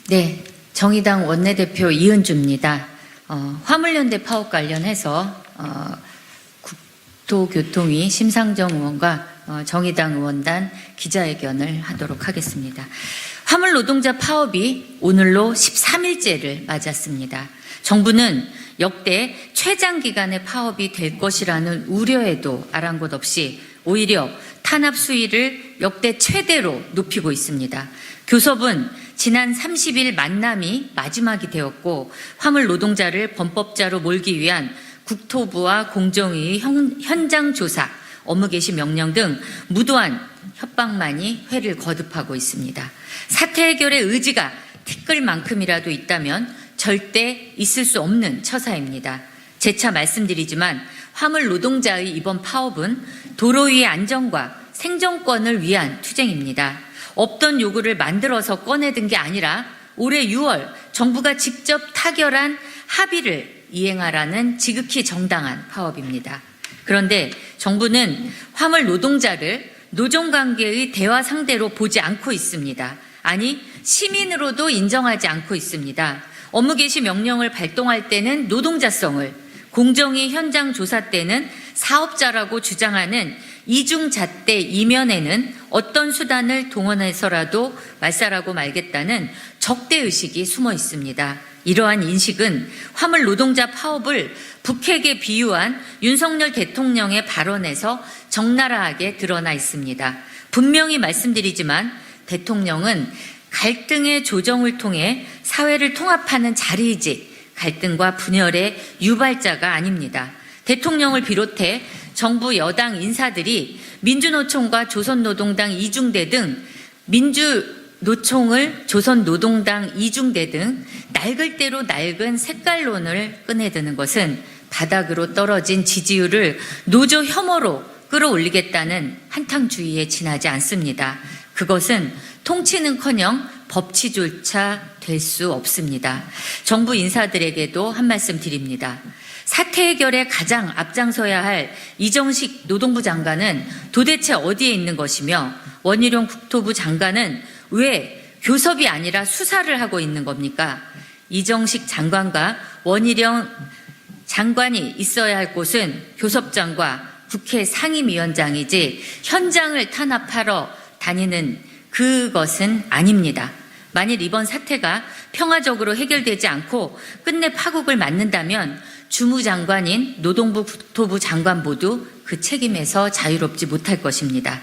네, 정의당 원내대표 이은주입니다. 화물연대 파업 관련해서 국토교통위 심상정 의원과 정의당 의원단 기자회견을 하도록 하겠습니다. 화물 노동자 파업이 오늘로 13일째를 맞았습니다. 정부는 역대 최장기간의 파업이 될 것이라는 우려에도 아랑곳 없이 오히려 탄압 수위를 역대 최대로 높이고 있습니다. 교섭은 지난 30일 만남이 마지막이 되었고 화물 노동자를 범법자로 몰기 위한 국토부와 공정위의 현장 조사, 업무 개시 명령 등 무도한 협박만이 회를 거듭하고 있습니다. 사태 해결의 의지가 티끌만큼이라도 있다면 절대 있을 수 없는 처사입니다. 재차 말씀드리지만 화물 노동자의 이번 파업은 도로 위의 안전과 생존권을 위한 투쟁입니다. 없던 요구를 만들어서 꺼내든 게 아니라 올해 6월 정부가 직접 타결한 합의를 이행하라는 지극히 정당한 파업입니다. 그런데 정부는 화물 노동자를 노종관계의 대화 상대로 보지 않고 있습니다. 아니, 시민으로도 인정하지 않고 있습니다. 업무 개시 명령을 발동할 때는 노동자성을, 공정위 현장 조사 때는 사업자라고 주장하는 이중잣대 이면에는 어떤 수단을 동원해서라도 말살하고 말겠다는 적대의식이 숨어 있습니다. 이러한 인식은 화물 노동자 파업을 북핵에 비유한 윤석열 대통령의 발언에서 적나라하게 드러나 있습니다. 분명히 말씀드리지만 대통령은 갈등의 조정을 통해 사회를 통합하는 자리이지 갈등과 분열의 유발자가 아닙니다. 대통령을 비롯해 정부 여당 인사들이 민주노총과 조선노동당 이중대 등 민주노총을 조선노동당 이중대 등 낡을 대로 낡은 색깔론을 꺼내드는 것은 바닥으로 떨어진 지지율을 노조 혐오로 끌어올리겠다는 한탕주의에 지나지 않습니다. 그것은 통치는커녕 법치조차 될 수 없습니다. 정부 인사들에게도 한 말씀 드립니다. 사태 해결에 가장 앞장서야 할 이정식 노동부 장관은 도대체 어디에 있는 것이며 원희룡 국토부 장관은 왜 교섭이 아니라 수사를 하고 있는 겁니까? 이정식 장관과 원희룡 장관이 있어야 할 곳은 교섭장과 국회 상임위원장이지 현장을 탄압하러 다니는 그것은 아닙니다. 만일 이번 사태가 평화적으로 해결되지 않고 끝내 파국을 맞는다면 주무장관인 노동부 국토부 장관 모두 그 책임에서 자유롭지 못할 것입니다.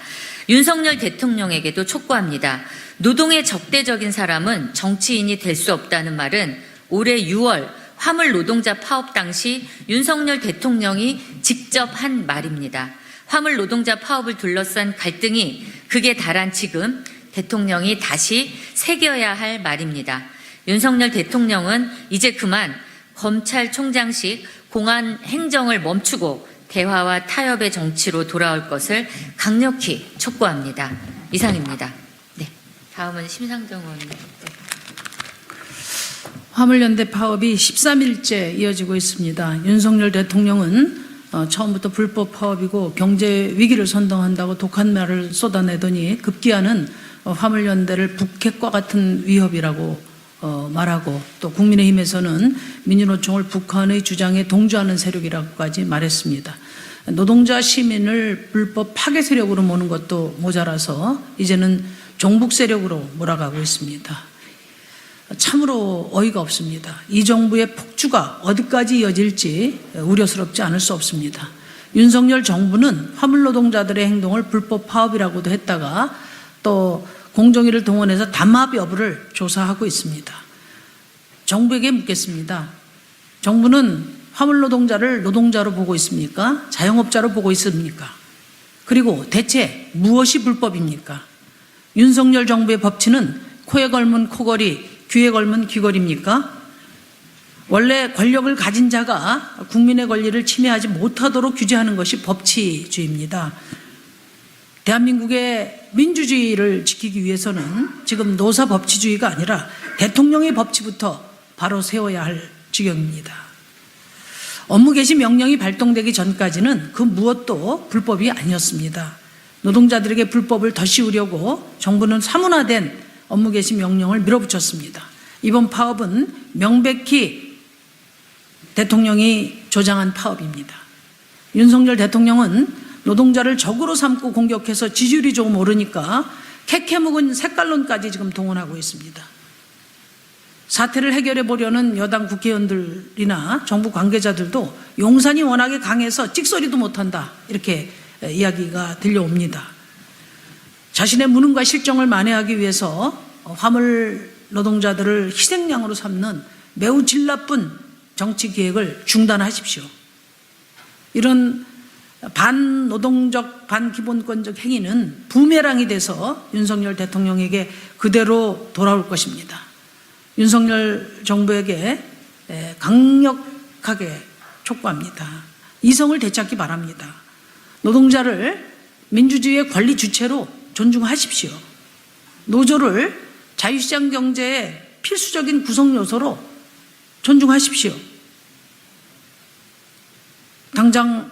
윤석열 대통령에게도 촉구합니다. 노동에 적대적인 사람은 정치인이 될 수 없다는 말은 올해 6월 화물 노동자 파업 당시 윤석열 대통령이 직접 한 말입니다. 화물 노동자 파업을 둘러싼 갈등이 극에 달한 지금 대통령이 다시 새겨야 할 말입니다. 윤석열 대통령은 이제 그만 검찰총장식 공안 행정을 멈추고 대화와 타협의 정치로 돌아올 것을 강력히 촉구합니다. 이상입니다. 네, 다음은 심상정 의원님. 네. 화물연대 파업이 13일째 이어지고 있습니다. 윤석열 대통령은 처음부터 불법 파업이고 경제 위기를 선동한다고 독한 말을 쏟아내더니 급기야는 화물연대를 북핵과 같은 위협이라고 말하고 또 국민의힘에서는 민주노총을 북한의 주장에 동조하는 세력이라고까지 말했습니다. 노동자 시민을 불법 파괴 세력으로 모는 것도 모자라서 이제는 종북 세력으로 몰아가고 있습니다. 참으로 어이가 없습니다. 이 정부의 폭주가 어디까지 이어질지 우려스럽지 않을 수 없습니다. 윤석열 정부는 화물 노동자들의 행동을 불법 파업이라고도 했다가 또 공정위를 동원해서 담합 여부를 조사하고 있습니다. 정부에게 묻겠습니다. 정부는 화물 노동자를 노동자로 보고 있습니까? 자영업자로 보고 있습니까? 그리고 대체 무엇이 불법입니까? 윤석열 정부의 법치는 코에 걸면 코걸이, 귀에 걸면 귀걸이입니까? 원래 권력을 가진 자가 국민의 권리를 침해하지 못하도록 규제하는 것이 법치주의입니다. 대한민국의 민주주의를 지키기 위해서는 지금 노사 법치주의가 아니라 대통령의 법치부터 바로 세워야 할 지경입니다. 업무 개시 명령이 발동되기 전까지는 그 무엇도 불법이 아니었습니다. 노동자들에게 불법을 더 씌우려고 정부는 사문화된 업무 개시 명령을 밀어붙였습니다. 이번 파업은 명백히 대통령이 조장한 파업입니다. 윤석열 대통령은 노동자를 적으로 삼고 공격해서 지지율이 조금 오르니까 캐캐묵은 색깔론까지 지금 동원하고 있습니다. 사태를 해결해 보려는 여당 국회의원들이나 정부 관계자들도 용산이 워낙에 강해서 찍소리도 못한다, 이렇게 이야기가 들려옵니다. 자신의 무능과 실정을 만회하기 위해서 화물 노동자들을 희생양으로 삼는 매우 질 나쁜 정치 기획을 중단하십시오. 이런 반노동적, 반기본권적 행위는 부메랑이 돼서 윤석열 대통령에게 그대로 돌아올 것입니다. 윤석열 정부에게 강력하게 촉구합니다. 이성을 되찾기 바랍니다. 노동자를 민주주의의 권리 주체로 존중하십시오. 노조를 자유시장 경제의 필수적인 구성 요소로 존중하십시오. 당장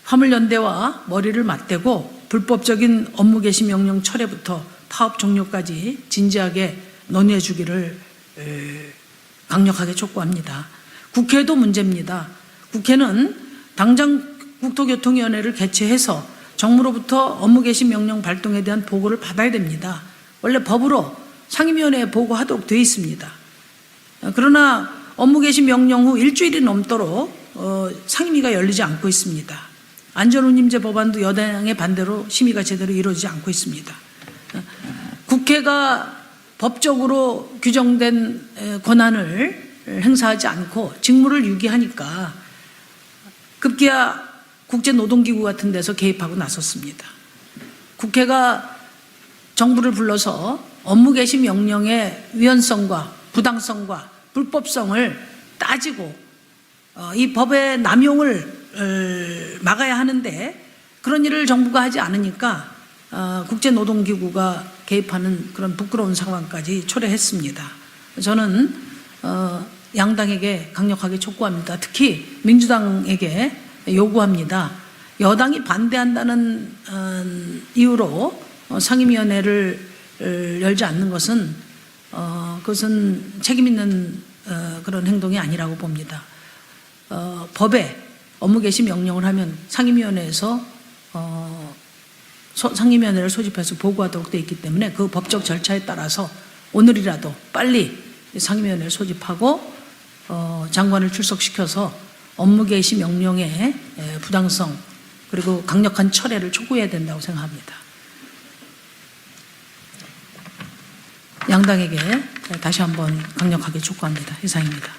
화물연대와 머리를 맞대고 불법적인 업무 개시 명령 철회부터 파업 종료까지 진지하게 논의해 주기를 강력하게 촉구합니다. 국회도 문제입니다. 국회는 당장 국토교통위원회를 개최해서 정부로부터 업무 개시 명령 발동에 대한 보고를 받아야 됩니다. 원래 법으로 상임위원회에 보고하도록 되어 있습니다. 그러나 업무 개시 명령 후 일주일이 넘도록 상임위가 열리지 않고 있습니다. 안전운임제 법안도 여당의 반대로 심의가 제대로 이루어지지 않고 있습니다. 국회가 법적으로 규정된 권한을 행사하지 않고 직무를 유기하니까 급기야 국제노동기구 같은 데서 개입하고 나섰습니다. 국회가 정부를 불러서 업무 개시 명령의 위헌성과 부당성과 불법성을 따지고 이 법의 남용을 막아야 하는데 그런 일을 정부가 하지 않으니까 국제노동기구가 개입하는 그런 부끄러운 상황까지 초래했습니다. 저는 양당에게 강력하게 촉구합니다. 특히 민주당에게 요구합니다. 여당이 반대한다는 이유로 상임위원회를 열지 않는 것은 그것은 책임 있는 그런 행동이 아니라고 봅니다. 법에 업무 개시 명령을 하면 상임위원회에서 상임위원회를 소집해서 보고하도록 되어 있기 때문에 그 법적 절차에 따라서 오늘이라도 빨리 상임위원회를 소집하고 장관을 출석시켜서 업무 개시 명령의 부당성 그리고 강력한 철회를 촉구해야 된다고 생각합니다. 양당에게 다시 한번 강력하게 촉구합니다. 이상입니다.